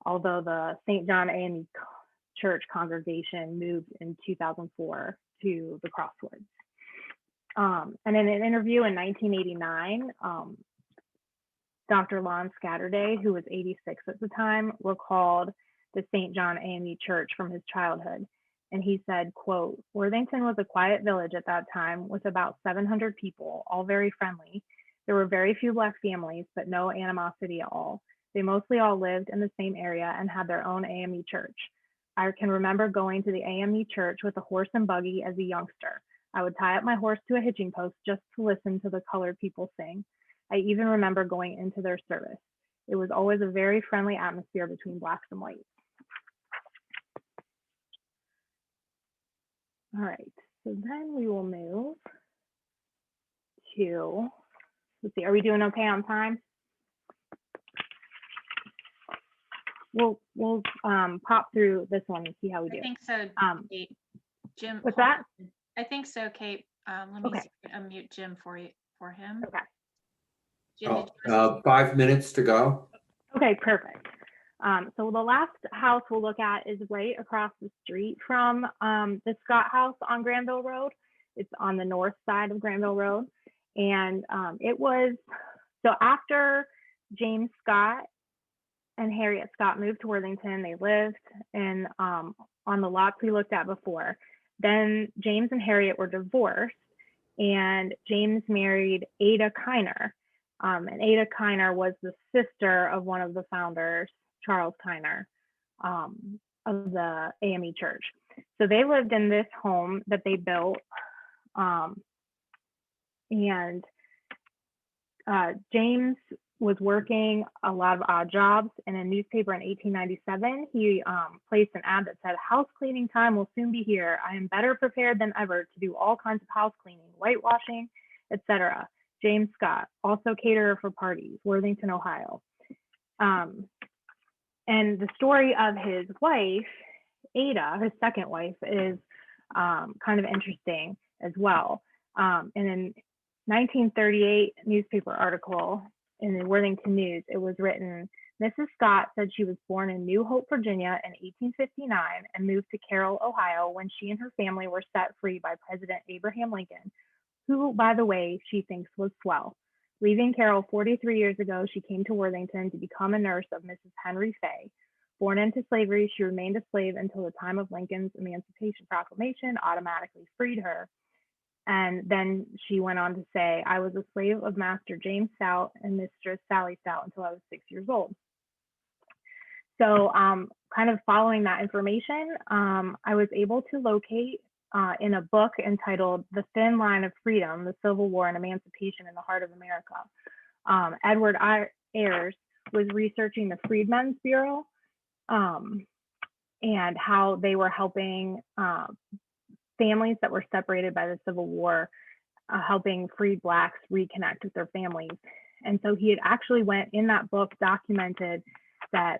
Although the St. John AME Church congregation moved in 2004 to the Crosswoods. And in an interview in 1989, Dr. Lon Scatterday, who was 86 at the time, recalled the St. John AME Church from his childhood. And he said, quote, "Worthington was a quiet village at that time with about 700 people, all very friendly. There were very few Black families, but no animosity at all. They mostly all lived in the same area and had their own AME church. I can remember going to the AME church with a horse and buggy as a youngster. I would tie up my horse to a hitching post just to listen to the colored people sing. I even remember going into their service. It was always a very friendly atmosphere between Blacks and whites." All right, so then we will move to, let's see, are we doing okay on time? We'll pop through this one and see how we do. I think so, Kate. Jim. What's that? I think so, Kate. Let me Okay. see if I can unmute Jim for him. Okay. Jim, did you- 5 minutes to go. Okay, perfect. So the last house we'll look at is right across the street from the Scott House on Granville Road. It's on the north side of Granville Road. And it was, so after James Scott and Harriet Scott moved to Worthington, they lived in on the lots we looked at before. Then James and Harriet were divorced, and James married Ada Kiner. And Ada Kiner was the sister of one of the founders, Charles Kiner, of the AME Church. So they lived in this home that they built. And James was working a lot of odd jobs. In a newspaper in 1897, he placed an ad that said, "House cleaning time will soon be here. I am better prepared than ever to do all kinds of house cleaning, whitewashing, etc. James Scott, also caterer for parties, Worthington, Ohio." And the story of his wife, Ada, his second wife, is kind of interesting as well. In a 1938 newspaper article in the Worthington News, it was written, "Mrs. Scott said she was born in New Hope, Virginia in 1859 and moved to Carroll, Ohio when she and her family were set free by President Abraham Lincoln, who, by the way, she thinks was swell. Leaving Carroll 43 years ago, she came to Worthington to become a nurse of Mrs. Henry Fay. Born into slavery, she remained a slave until the time of Lincoln's Emancipation Proclamation automatically freed her." And then she went on to say, "I was a slave of Master James Stout and Mistress Sally Stout until I was 6 years old." So kind of following that information, I was able to locate in a book entitled The Thin Line of Freedom, the Civil War and Emancipation in the Heart of America. Edward Ayers was researching the Freedmen's Bureau and how they were helping families that were separated by the Civil War, helping freed Blacks reconnect with their families. And so he had actually went in that book, documented that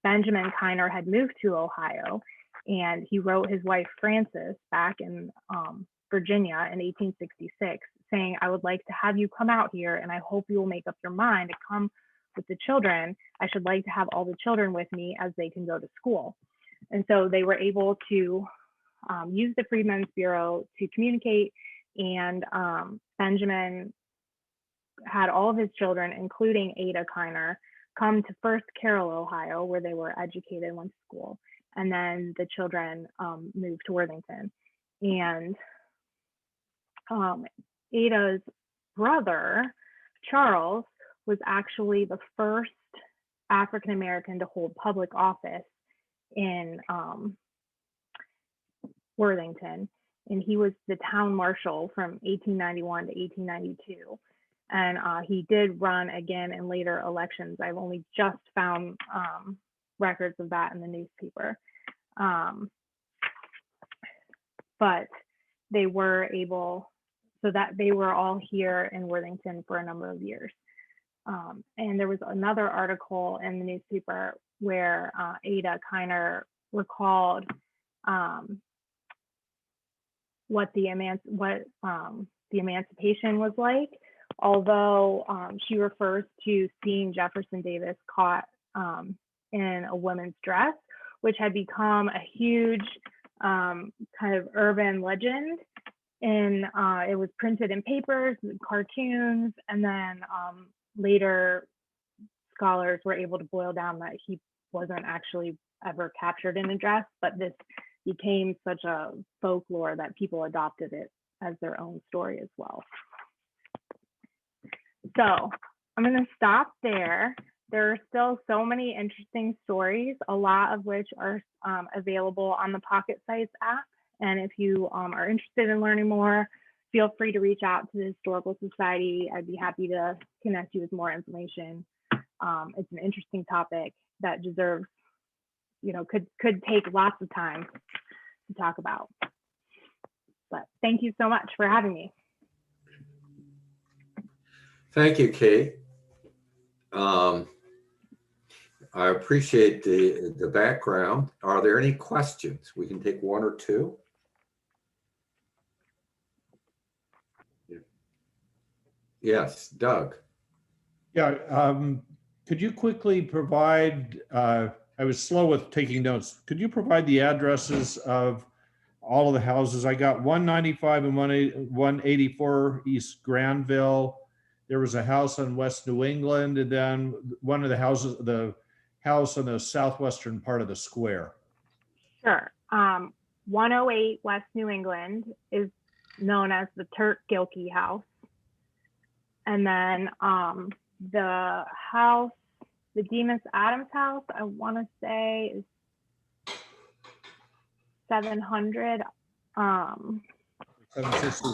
Benjamin Kiner had moved to Ohio, and he wrote his wife Frances back in Virginia in 1866 saying, I would like to have you come out here, and I hope you will make up your mind to come with the children. I should like to have all the children with me as they can go to school. And so they were able to use the Freedmen's Bureau to communicate, and Benjamin had all of his children, including Ada Kiner, come to first Carroll, Ohio, where they were educated and went to school. And then the children moved to Worthington. And Ada's brother, Charles, was actually the first African-American to hold public office in Worthington. And he was the town marshal from 1891 to 1892. And he did run again in later elections. I've only just found records of that in the newspaper. But they were able, so that they were all here in Worthington for a number of years. And there was another article in the newspaper where Ada Kiner recalled what the emancipation was like, although she refers to seeing Jefferson Davis caught in a woman's dress, which had become a huge kind of urban legend. And it was printed in papers, cartoons, and then later scholars were able to boil down that he wasn't actually ever captured in a dress, but this became such a folklore that people adopted it as their own story as well. So I'm going to stop there. There are still so many interesting stories, a lot of which are available on the Pocket Sites app. And if you are interested in learning more, feel free to reach out to the Historical Society. I'd be happy to connect you with more information. It's an interesting topic that deserves, could take lots of time to talk about. But thank you so much for having me. Thank you, Kate. I appreciate the background. Are there any questions? We can take one or two. Yes, Doug. Yeah, could you quickly provide, I was slow with taking notes. Could you provide the addresses of all of the houses? I got 195 and 184 East Granville. There was a house on West New England, and then one of the houses, the house on the southwestern part of the square. Sure. 108 West New England is known as the Turk Gilkey house. And then the house, the Demas Adams house, I want to say is 700. 760.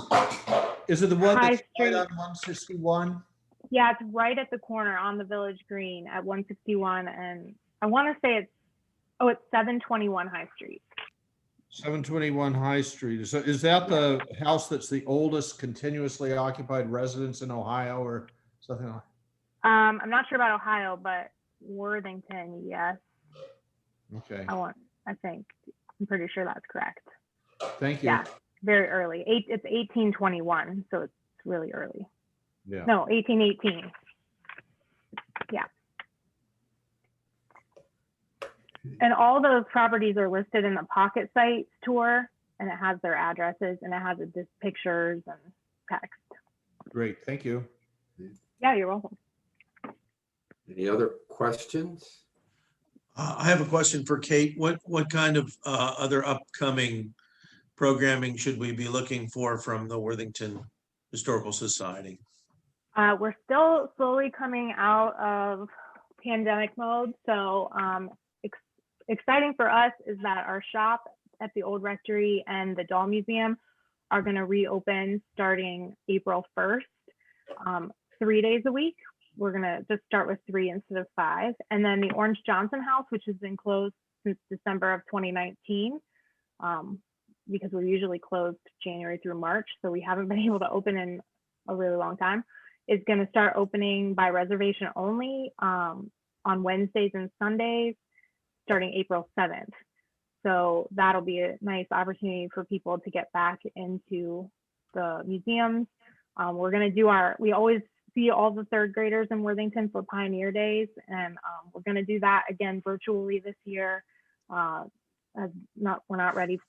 Is it the one High that's right Street. on 161? Yeah, it's right at the corner on the Village Green at 161. And I want to say it's 721 High Street. 721 High Street. So is that the house that's the oldest continuously occupied residence in Ohio or something like that? I'm not sure about Ohio, but Worthington, yes. Okay. I'm pretty sure that's correct. Thank you. Yeah, very early. It's 1821, so it's really early. Yeah. No, 1818. Yeah. And all those properties are listed in the Pocket Sites tour, and it has their addresses, and it has pictures and text. Great, thank you. Yeah, you're welcome. Any other questions? I have a question for Kate. What kind of other upcoming programming should we be looking for from the Worthington Historical Society? We're still slowly coming out of pandemic mode. So exciting for us is that our shop at the old rectory and the Doll Museum are going to reopen starting April 1st, 3 days a week. We're going to just start with 3 instead of 5. And then the Orange Johnson House, which has been closed since December of 2019, because we're usually closed January through March, so we haven't been able to open in a really long time, is going to start opening by reservation only on Wednesdays and Sundays starting April 7th. So that'll be a nice opportunity for people to get back into the museums. We're going to do we always see all the 3rd graders in Worthington for Pioneer Days, and we're going to do that again virtually this year. We're not ready.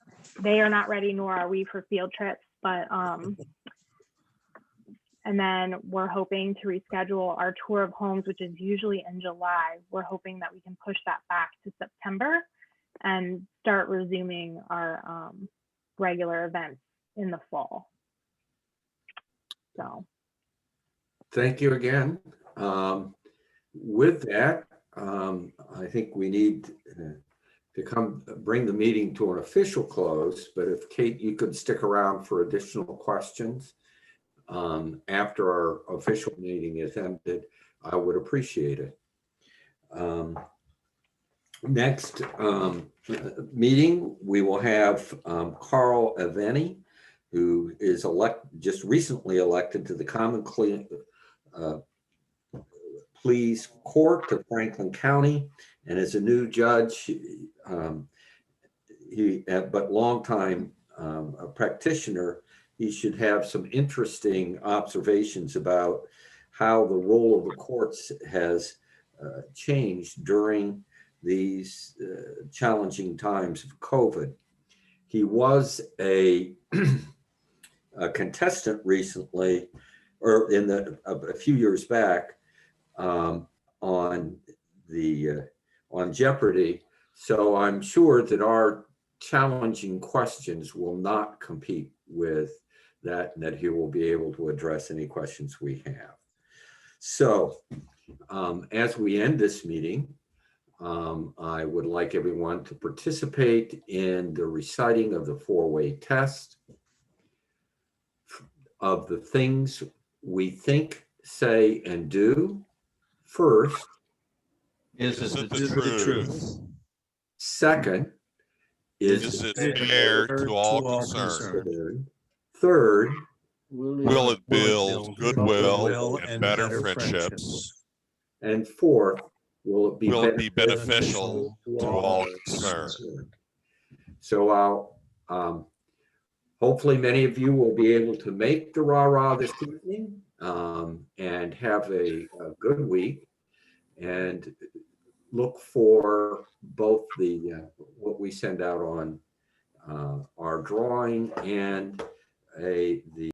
They are not ready, nor are we, for field trips. But and then we're hoping to reschedule our tour of homes, which is usually in July. We're hoping that we can push that back to September and start resuming our regular events in the fall. So. Thank you again. With that, I think we need to bring the meeting to an official close, but if Kate, you could stick around for additional questions after our official meeting is ended, I would appreciate it. Next meeting, we will have Carl Aveni, who is just recently elected to the Common Pleas Court of Franklin County, and as a new judge, but longtime a practitioner, he should have some interesting observations about how the role of the courts has changed during these challenging times of COVID. He was a contestant recently, or a few years back, on Jeopardy. So I'm sure that our challenging questions will not compete with that, and that he will be able to address any questions we have. So as we end this meeting, I would like everyone to participate in the reciting of the 4-way test of the things we think, say, and do. First, Is it the truth? Second, Is it fair to all concerned? Third, Will it build goodwill and better friendships? And fourth, will it be beneficial to all concerned? So hopefully many of you will be able to make the rah-rah this evening and have a good week, and look for both what we send out on our drawing and the